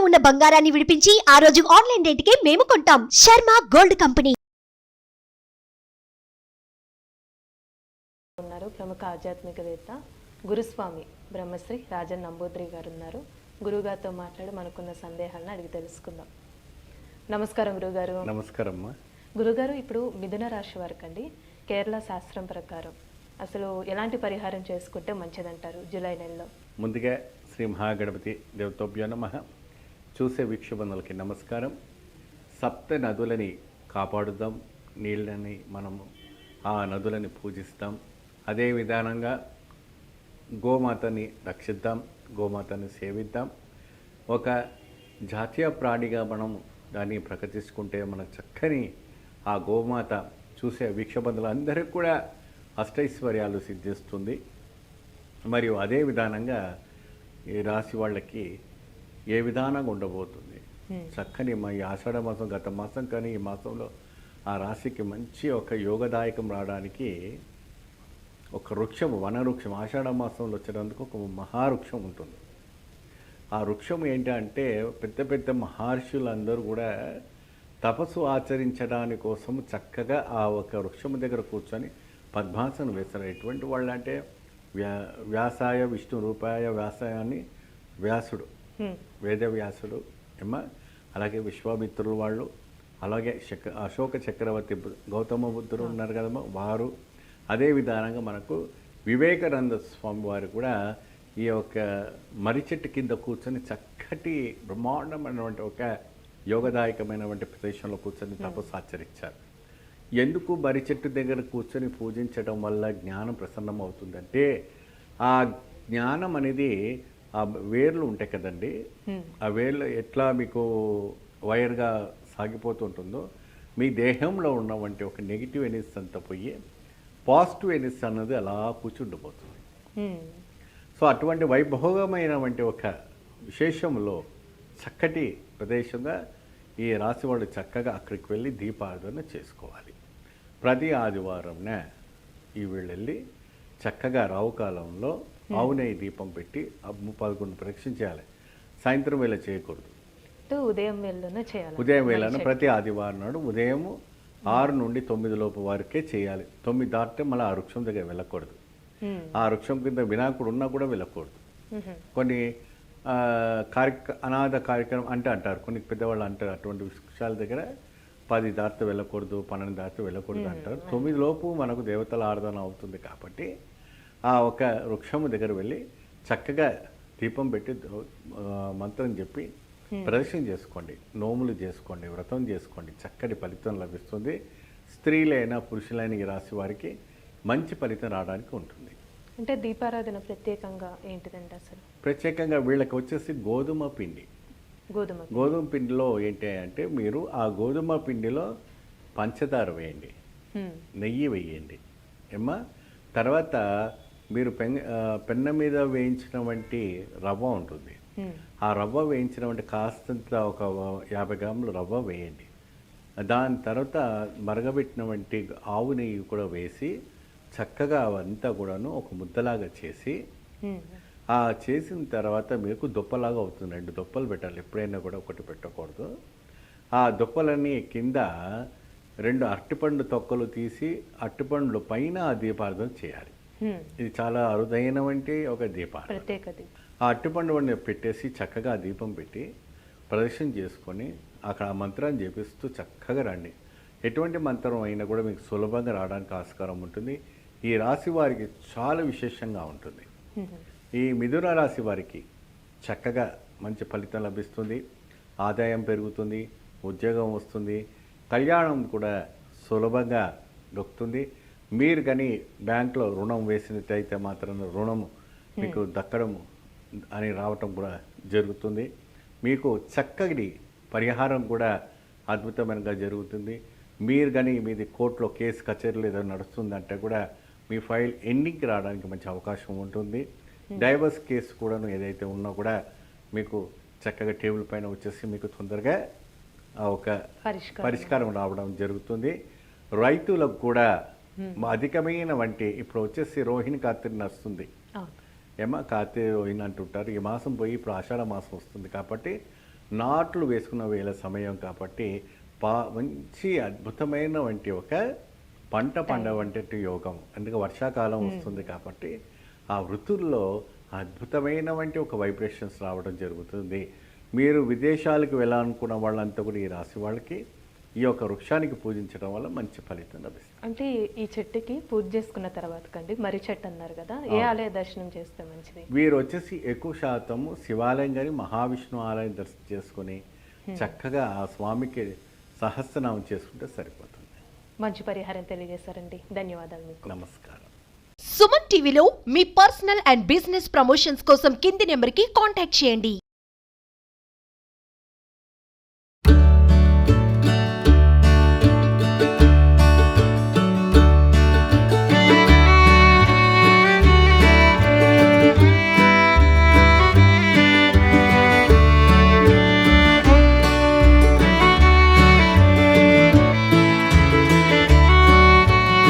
ఉన్న బంగారాన్ని విడిపించి ఆ రోజు ఆన్లైన్ రేటుకే మేము కొంటాం. Sharma gold company. ఉన్నారు ప్రముఖ ఆధ్యాత్మికవేత్త గురుస్వామి బ్రహ్మశ్రీ రాజన్ నంబూద్రి గారు ఉన్నారు. గురుగారితో మాట్లాడి మనకున్న సందేహాలను అడిగి తెలుసుకుందాం. నమస్కారం గురుగారు. నమస్కారం. గురుగారు, ఇప్పుడు మిథున రాశి వారికి అండి కేరళ శాస్త్రం ప్రకారం అసలు ఎలాంటి పరిహారం చేసుకుంటే మంచిదంటారు జూలై నెలలో? ముందుగా శ్రీ మహాగణపతి దేవతోభ్యో నమః. చూసే వీక్షబంధులకి నమస్కారం. సప్త నదులని కాపాడుదాం, నీళ్ళని మనము ఆ నదులని పూజిస్తాం. అదే విధానంగా గోమాతని రక్షిద్దాం, గోమాతని సేవిద్దాం. ఒక జాతీయ ప్రాణిగా మనం దాన్ని ప్రకటించుకుంటే మన చక్కని ఆ గోమాత చూసే వీక్షబంధులందరికీ కూడా అష్టైశ్వర్యాలు సిద్ధిస్తుంది. మరియు అదే విధానంగా ఈ రాశి వాళ్ళకి ఏ విధానంగా ఉండబోతుంది చక్కని ఈ ఆషాఢ మాసం గత మాసం కానీ ఈ మాసంలో ఆ రాశికి మంచి ఒక యోగదాయకం రావడానికి ఒక వృక్షము, వనవృక్షం ఆషాఢ మాసంలో వచ్చేందుకు ఒక మహావృక్షం ఉంటుంది. ఆ వృక్షం ఏంటంటే పెద్ద పెద్ద మహర్షులందరూ కూడా తపస్సు ఆచరించడాని కోసం చక్కగా ఆ ఒక వృక్షము దగ్గర కూర్చొని పద్మాసనం వేస్తారు. ఎటువంటి వాళ్ళు అంటే వ్యాసాయ విష్ణు రూపాయ వ్యాసాయాన్ని వ్యాసుడు, వేదవ్యాసుడు అలాగే విశ్వామిత్రులు వాళ్ళు, అలాగే అశోక చక్రవర్తి గౌతమ బుద్ధుడు ఉన్నారు కదమ్మా వారు. అదే విధానంగా మనకు వివేకానంద స్వామి వారు కూడా ఈ యొక్క మర్రి చెట్టు కింద కూర్చొని చక్కటి బ్రహ్మాండమైనటువంటి ఒక యోగదాయకమైనటువంటి ప్రదేశంలో కూర్చొని తపస్సు ఆచరించారు. ఎందుకు మర్రి చెట్టు దగ్గర కూర్చొని పూజించడం వల్ల జ్ఞానం ప్రసన్నం అవుతుందంటే ఆ జ్ఞానం అనేది ఆ వేర్లు ఉంటాయి కదండి, ఆ వేర్లు ఎట్లా మీకు వైర్గా సాగిపోతుంటుందో మీ దేహంలో ఉన్నవంటి ఒక నెగిటివ్ ఎనర్జీ అంతా పోయి పాజిటివ్ ఎనర్జీ అన్నది అలా కూర్చుండిపోతుంది. సో అటువంటి వైభోగమైనటువంటి ఒక విశేషంలో చక్కటి ప్రదేశంగా ఈ రాశి వాళ్ళు చక్కగా అక్కడికి వెళ్ళి దీపారాధన చేసుకోవాలి. ప్రతి ఆదివారంన ఈ వెళ్ళి చక్కగా రావుకాలంలో ఆవు నెయ్యి దీపం పెట్టి 11 ప్రదక్షిణ చేయాలి. సాయంత్రం వేళ చేయకూడదు, ఉదయం వేళలోనే చేయాలి. ఉదయం వేళన ప్రతి ఆదివారం నాడు ఉదయం 6 నుండి 9 లోపు వరకే చేయాలి. 9 దాటితే మళ్ళీ ఆ వృక్షం దగ్గర వెళ్ళకూడదు. ఆ వృక్షం కింద వినాయకుడు ఉన్నా కూడా వెళ్ళకూడదు. కొన్ని అనాథ కార్యక్రమం అంటే అంటారు, కొన్ని పెద్దవాళ్ళు అంటారు అటువంటి వృక్షాల దగ్గర 10 దాటితే వెళ్ళకూడదు, 12 దాటితే వెళ్ళకూడదు అంటారు. 9 లోపు మనకు దేవతల ఆరాధన అవుతుంది కాబట్టి ఆ ఒక వృక్షము దగ్గర వెళ్ళి చక్కగా దీపం పెట్టి మంత్రం చెప్పి ప్రదర్శన చేసుకోండి, నోములు చేసుకోండి, వ్రతం చేసుకోండి. చక్కటి ఫలితం లభిస్తుంది. స్త్రీలైనా పురుషులైన ఈ రాశి వారికి మంచి ఫలితం రావడానికి ఉంటుంది. అంటే దీపారాధన ప్రత్యేకంగా ఏంటిదంటే అసలు ప్రత్యేకంగా వీళ్ళకి వచ్చేసి గోధుమ పిండి. గోధుమ పిండిలో ఏంటి అంటే మీరు ఆ గోధుమ పిండిలో పంచదార వేయండి, నెయ్యి వేయండి తర్వాత మీరు పెన్న మీద వేయించిన వంటి రవ్వ ఉంటుంది, ఆ రవ్వ వేయించిన వంటి కాస్తంత ఒక 50 గ్రాములు రవ్వ వేయండి. దాని తర్వాత మరగబెట్టిన వంటి ఆవు నెయ్యి కూడా వేసి చక్కగా అవంతా కూడాను ఒక ముద్దలాగా చేసి ఆ చేసిన తర్వాత మీకు దుప్పలాగా అవుతుంది. 2 దుప్పలు పెట్టాలి, ఎప్పుడైనా కూడా ఒకటి పెట్టకూడదు. ఆ దుప్పలన్నీ కింద 2 అరటిపండు తొక్కలు తీసి అరటిపండ్లు పైన ఆ దీపారాధన చేయాలి. ఇది చాలా అరుదైన వంటి ఒక దీపారాధన. ఆ అరటిపండు వాడిని పెట్టేసి చక్కగా దీపం పెట్టి ప్రదర్శన చేసుకొని అక్కడ ఆ మంత్రాన్ని జపిస్తూ చక్కగా రండి. ఎటువంటి మంత్రం అయినా కూడా మీకు సులభంగా రావడానికి ఆస్కారం ఉంటుంది. ఈ రాశి వారికి చాలా విశేషంగా ఉంటుంది. ఈ మిథున రాశి వారికి చక్కగా మంచి ఫలితం లభిస్తుంది, ఆదాయం పెరుగుతుంది, ఉద్యోగం వస్తుంది, కళ్యాణం కూడా సులభంగా దొక్కుతుంది. మీరు కానీ బ్యాంకులో రుణం వేసినట్టయితే మాత్రం రుణం మీకు దక్కడం అని రావటం కూడా జరుగుతుంది. మీకు చక్కటి పరిహారం కూడా అద్భుతమైనగా జరుగుతుంది. మీరు కానీ మీది కోర్టులో కేసు కచేరీలు ఏదైనా నడుస్తుందంటే కూడా మీ ఫైల్ ఎండింగ్కి రావడానికి మంచి అవకాశం ఉంటుంది. డైవర్స్ కేసు కూడాను ఏదైతే ఉన్నా కూడా మీకు చక్కగా టేబుల్ పైన వచ్చేసి మీకు తొందరగా ఒక పరిష్కారం రావడం జరుగుతుంది. రైతులకు కూడా అధికమైన వంటి ఇప్పుడు వచ్చేసి రోహిణి కార్తీక నడుస్తుంది కార్తీక రోహిణి అంటుంటారు. ఈ మాసం పోయి ఇప్పుడు ఆషాఢ మాసం వస్తుంది కాబట్టి నాట్లు వేసుకున్న వేళ సమయం కాబట్టి మంచి అద్భుతమైన వంటి ఒక పంట వంటి యోగం. అందుకే వర్షాకాలం వస్తుంది కాబట్టి ఆ ఋతుల్లో అద్భుతమైన వంటి ఒక వైబ్రేషన్స్ రావడం జరుగుతుంది. మీరు విదేశాలకు వెళ్ళాలనుకున్న వాళ్ళంతా కూడా ఈ రాశి వాళ్ళకి ఈ యొక్క వృక్షానికి పూజించడం వల్ల మంచి ఫలితం లభిస్తుంది. అంటే ఈ చెట్టుకి పూజ చేసుకున్న తర్వాత కండి మర్రి చెట్టు అన్నారు కదా, ఏ ఆలయ దర్శనం చేస్తే మంచిది? వీరు వచ్చేసి ఎక్కువ శాతము శివాలయం కానీ మహావిష్ణు ఆలయం దర్శనం చేసుకుని చక్కగా ఆ స్వామికి సహస్రనామం చేసుకుంటే సరిపోతుంది. మంచి పరిహారం తెలియజేశారండి, ధన్యవాదాలు మీకు. నమస్కారం. సుమన్ టీవీలో మీ పర్సనల్ అండ్ బిజినెస్ ప్రమోషన్స్ కోసం కింది నెంబర్కి కాంటాక్ట్ చేయండి.